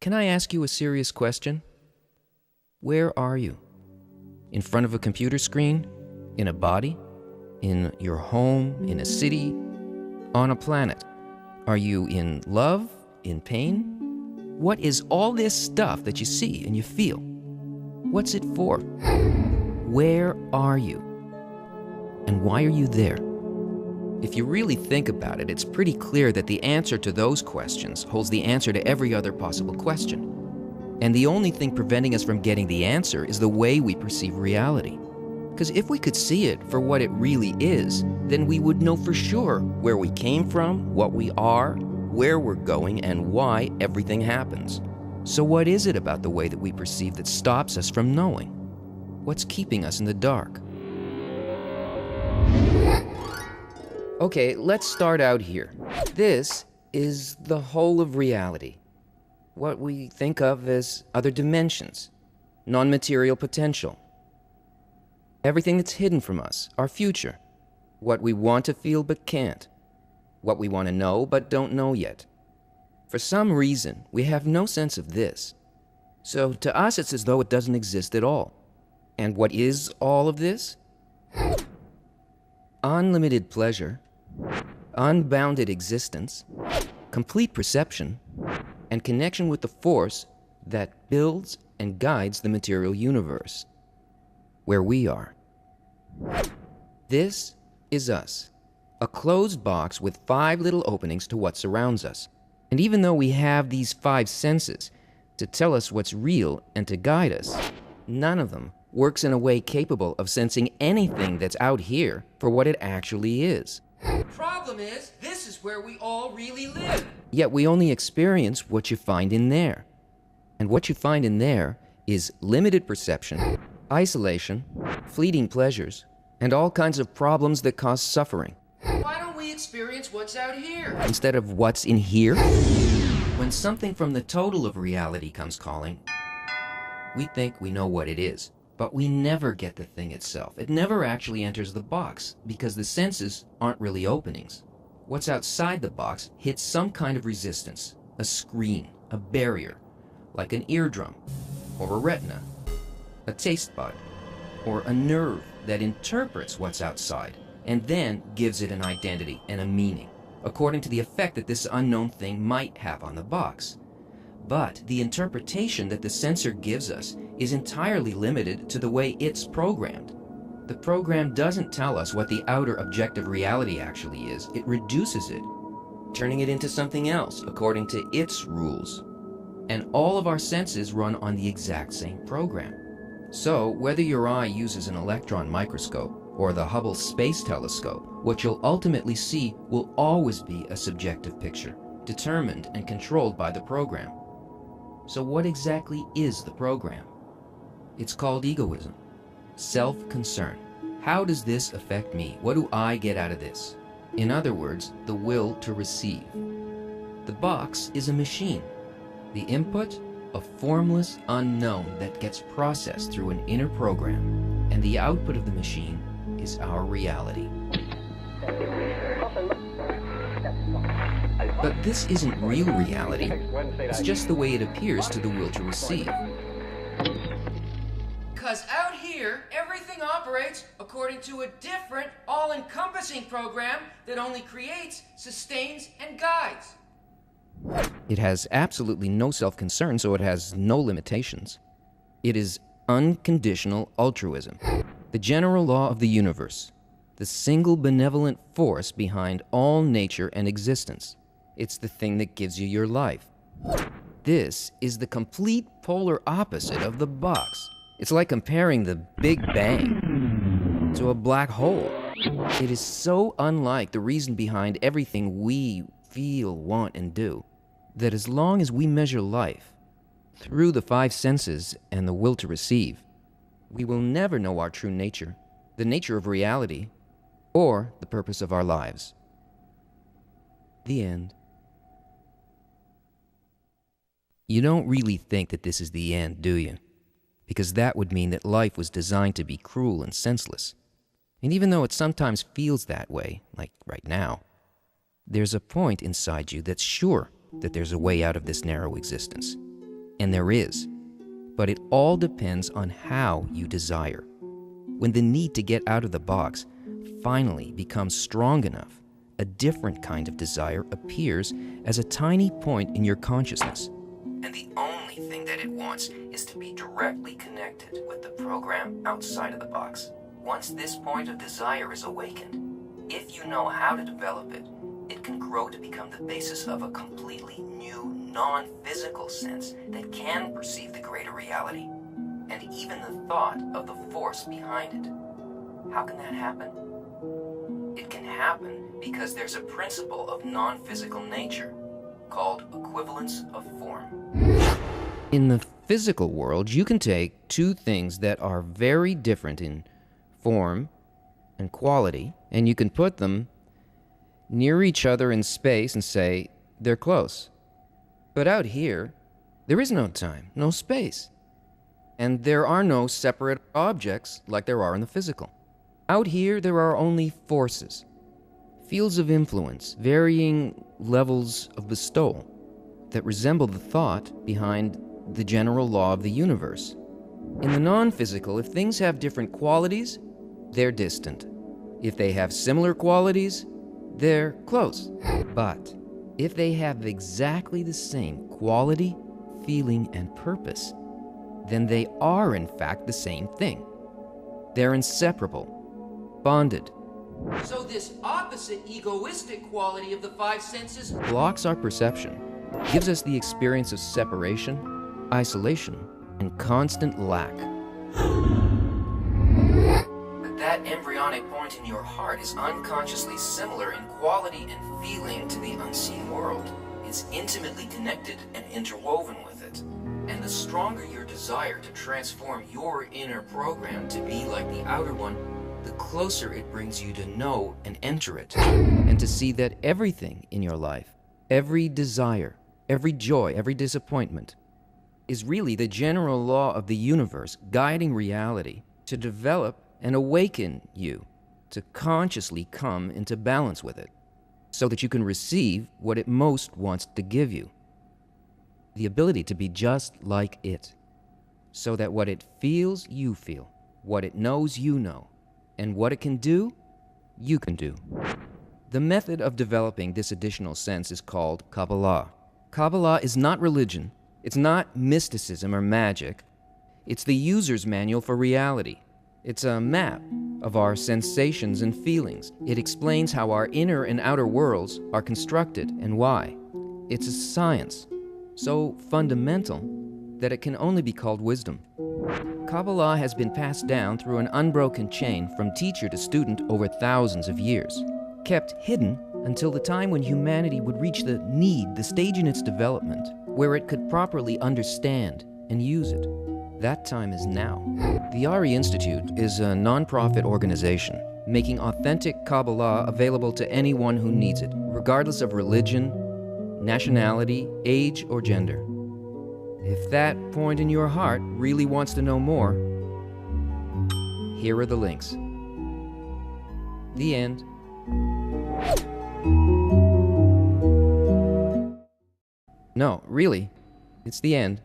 Can I ask you a serious question? Where are you? In front of a computer screen? In a body? In your home? In a city? On a planet? Are you in love? In pain? What is all this stuff that you see and you feel? What's it for? Where are you? And why are you there? If you really think about it, it's pretty clear that the answer to those questions holds the answer to every other possible question. And the only thing preventing us from getting the answer is the way we perceive reality. Because if we could see it for what it really is, then we would know for sure where we came from, what we are, where we're going, and why everything happens. So what is it about the way that we perceive that stops us from knowing? What's keeping us in the dark? Okay, let's start out here. This is the whole of reality. What we think of as other dimensions, non-material potential. Everything that's hidden from us, our future. What we want to feel but can't. What we want to know but don't know yet. For some reason, we have no sense of this. So to us, it's as though it doesn't exist at all. And what is all of this? Unlimited pleasure, unbounded existence, complete perception, and connection with the force that builds and guides the material universe, where we are. This is us, a closed box with 5 little openings to what surrounds us. And even though we have these 5 senses to tell us what's real and to guide us, none of them works in a way capable of sensing anything that's out here for what it actually is. The problem is, this is where we all really live. Yet we only experience what you find in there. And what you find in there is limited perception, isolation, fleeting pleasures, and all kinds of problems that cause suffering. Why don't we experience what's out here? Instead of what's in here? When something from the total of reality comes calling, we think we know what it is. But we never get the thing itself. It never actually enters the box because the senses aren't really openings. What's outside the box hits some kind of resistance, a screen, a barrier, like an eardrum, or a retina, a taste bud, or a nerve that interprets what's outside and then gives it an identity and a meaning, according to the effect that this unknown thing might have on the box. But the interpretation that the sensor gives us is entirely limited to the way it's programmed. The program doesn't tell us what the outer objective reality actually is. It reduces it, turning it into something else according to its rules. And all of our senses run on the exact same program. So whether your eye uses an electron microscope or the Hubble Space Telescope, what you'll ultimately see will always be a subjective picture, determined and controlled by the program. So what exactly is the program? It's called egoism, self-concern. How does this affect me? What do I get out of this? In other words, the will to receive. The box is a machine. The input, a formless unknown that gets processed through an inner program. And the output of the machine is our reality. But this isn't real reality. It's just the way it appears to the will to receive. Because out here, everything operates according to a different, all-encompassing program that only creates, sustains, and guides. It has absolutely no self-concern, so it has no limitations. It is unconditional altruism, the general law of the universe, the single benevolent force behind all nature and existence. It's the thing that gives you your life. This is the complete polar opposite of the box. It's like comparing the Big Bang to a black hole. It is so unlike the reason behind everything we feel, want, and do, that as long as we measure life through the 5 senses and the will to receive, we will never know our true nature, the nature of reality, or the purpose of our lives. The end. You don't really think that this is the end, do you? Because that would mean that life was designed to be cruel and senseless. And even though it sometimes feels that way, like right now, there's a point inside you that's sure that there's a way out of this narrow existence. And there is. But it all depends on how you desire. When the need to get out of the box finally becomes strong enough, a different kind of desire appears as a tiny point in your consciousness. And the only thing that it wants is to be directly connected with the program outside of the box. Once this point of desire is awakened, if you know how to develop it, it can grow to become the basis of a completely new, non-physical sense that can perceive the greater reality, and even the thought of the force behind it. How can that happen? It can happen because there's a principle of non-physical nature called equivalence of form. In the physical world, you can take two things that are very different in form and quality, and you can put them near each other in space and say they're close. But out here, there is no time, no space. And there are no separate objects like there are in the physical. Out here, there are only forces, fields of influence, varying levels of bestowal that resemble the thought behind the general law of the universe. In the non-physical, if things have different qualities, they're distant. If they have similar qualities, they're close. But if they have exactly the same quality, feeling, and purpose, then they are in fact the same thing. They're inseparable, bonded. So this opposite egoistic quality of the five senses Blocks our perception, gives us the experience of separation, isolation, and constant lack. But that embryonic point in your heart is unconsciously similar in quality and feeling to the unseen world. It's intimately connected and interwoven with it. And the stronger your desire to transform your inner program to be like the outer one, the closer it brings you to know and enter it, and to see that everything in your life, every desire, every joy, every disappointment, is really the general law of the universe guiding reality to develop and awaken you to consciously come into balance with it, so that you can receive what it most wants to give you. The ability to be just like it, so that what it feels, you feel, what it knows, you know, and what it can do, you can do. The method of developing this additional sense is called Kabbalah. Kabbalah is not religion. It's not mysticism or magic. It's the user's manual for reality. It's a map of our sensations and feelings. It explains how our inner and outer worlds are constructed and why. It's a science so fundamental that it can only be called wisdom. Kabbalah has been passed down through an unbroken chain from teacher to student over thousands of years, kept hidden until the time when humanity would reach the stage in its development where it could properly understand and use it. That time is now. The Ari Institute is a non-profit organization making authentic Kabbalah available to anyone who needs it, regardless of religion, nationality, age, or gender. If that point in your heart really wants to know more, here are the links. The end. No, really, it's the end.